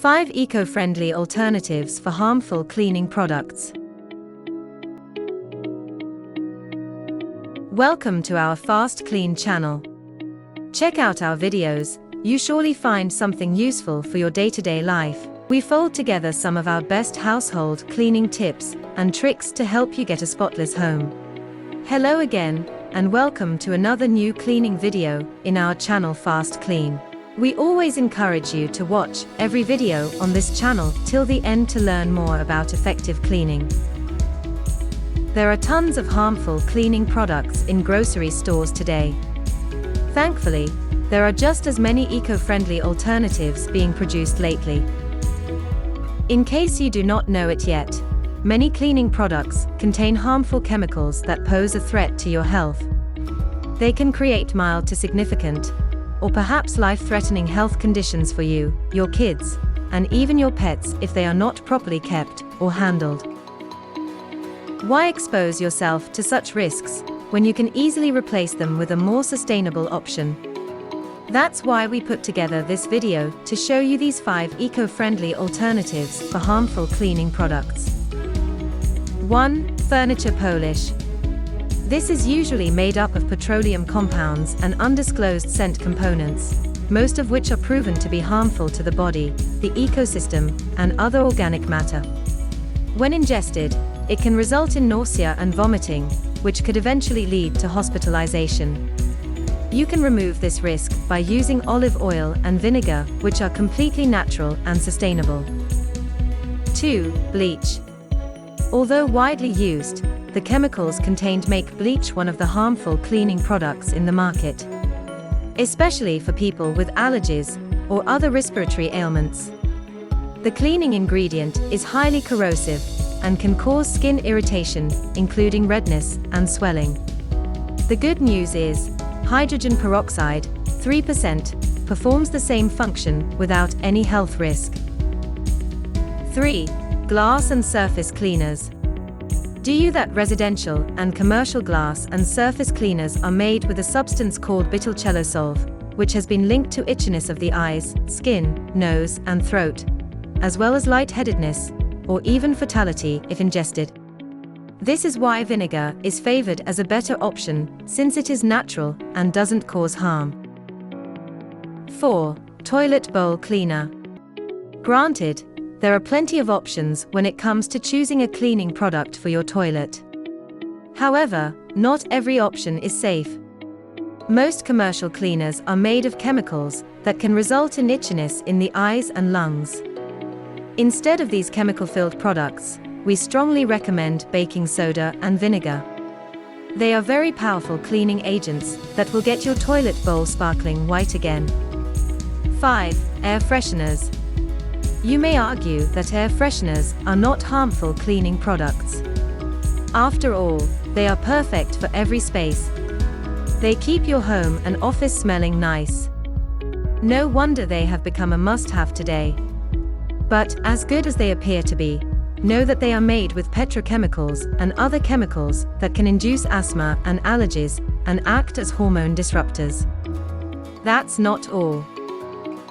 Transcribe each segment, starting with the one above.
5 eco-friendly alternatives for harmful cleaning products. Welcome to our FastKlean channel. Check out our videos, you surely find something useful for your day-to-day life. We fold together some of our best household cleaning tips and tricks to help you get a spotless home. Hello again, and welcome to another new cleaning video in our channel FastKlean. We always encourage you to watch every video on this channel till the end to learn more about effective cleaning. There are tons of harmful cleaning products in grocery stores today. Thankfully, there are just as many eco-friendly alternatives being produced lately. In case you do not know it yet, many cleaning products contain harmful chemicals that pose a threat to your health. They can create mild to significant, or perhaps life-threatening health conditions for you, your kids, and even your pets if they are not properly kept or handled. Why expose yourself to such risks when you can easily replace them with a more sustainable option? That's why we put together this video to show you these 5 eco-friendly alternatives for harmful cleaning products. 1. Furniture polish. This is usually made up of petroleum compounds and undisclosed scent components, most of which are proven to be harmful to the body, the ecosystem, and other organic matter. When ingested, it can result in nausea and vomiting, which could eventually lead to hospitalization. You can remove this risk by using olive oil and vinegar, which are completely natural and sustainable. 2. Bleach. Although widely used, the chemicals contained make bleach one of the harmful cleaning products in the market, especially for people with allergies or other respiratory ailments. The cleaning ingredient is highly corrosive and can cause skin irritation, including redness and swelling. The good news is, hydrogen peroxide, 3%, performs the same function without any health risk. 3. Glass and surface cleaners. Do you know that residential and commercial glass and surface cleaners are made with a substance called butylchelosol, which has been linked to itchiness of the eyes, skin, nose, and throat, as well as lightheadedness, or even fatality if ingested? This is why vinegar is favored as a better option, since it is natural and doesn't cause harm. 4. Toilet bowl cleaner. Granted, there are plenty of options when it comes to choosing a cleaning product for your toilet. However, not every option is safe. Most commercial cleaners are made of chemicals that can result in itchiness in the eyes and lungs. Instead of these chemical-filled products, we strongly recommend baking soda and vinegar. They are very powerful cleaning agents that will get your toilet bowl sparkling white again. 5. Air fresheners. You may argue that air fresheners are not harmful cleaning products. After all, they are perfect for every space. They keep your home and office smelling nice. No wonder they have become a must-have today. But, as good as they appear to be, know that they are made with petrochemicals and other chemicals that can induce asthma and allergies and act as hormone disruptors. That's not all.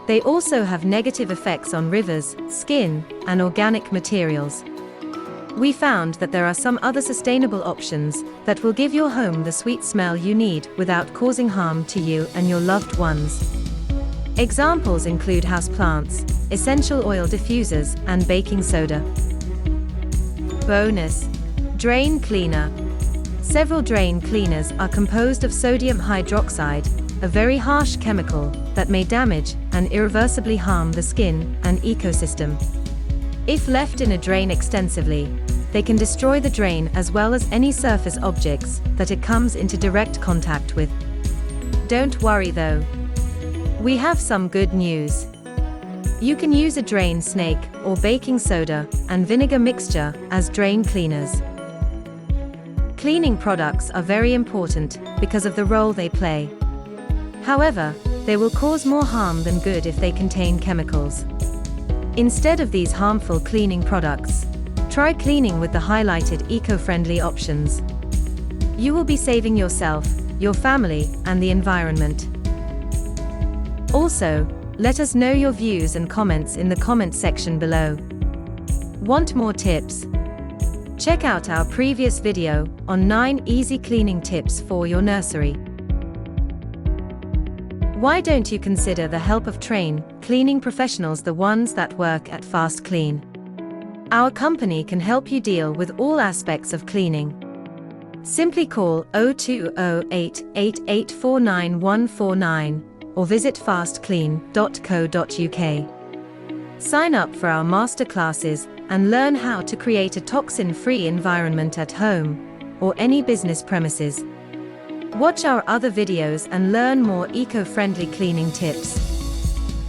They also have negative effects on rivers, skin, and organic materials. We found that there are some other sustainable options that will give your home the sweet smell you need without causing harm to you and your loved ones. Examples include houseplants, essential oil diffusers, and baking soda. Bonus: drain cleaner. Several drain cleaners are composed of sodium hydroxide, a very harsh chemical that may damage and irreversibly harm the skin and ecosystem. If left in a drain extensively, they can destroy the drain as well as any surface objects that it comes into direct contact with. Don't worry though. We have some good news. You can use a drain snake or baking soda and vinegar mixture as drain cleaners. Cleaning products are very important because of the role they play. However, they will cause more harm than good if they contain chemicals. Instead of these harmful cleaning products, try cleaning with the highlighted eco-friendly options. You will be saving yourself, your family, and the environment. Also, Let us know your views and comments in the comment section below. Want more tips? Check out our previous video on 9 easy cleaning tips for your nursery. Why don't you consider the help of trained cleaning professionals, the ones that work at FastKlean? Our company can help you deal with all aspects of cleaning. Simply call 0208 8849149 or visit fastklean.co.uk. Sign up for our masterclasses and learn how to create a toxin-free environment at home or any business premises. Watch our other videos and learn more eco-friendly cleaning tips.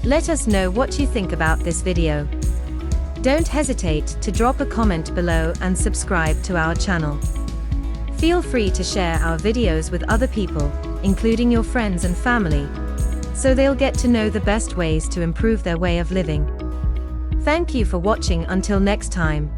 Let us know what you think about this video. Don't hesitate to drop a comment below and subscribe to our channel. Feel free to share our videos with other people, including your friends and family, so they'll get to know the best ways to improve their way of living. Thank you for watching. Until next time.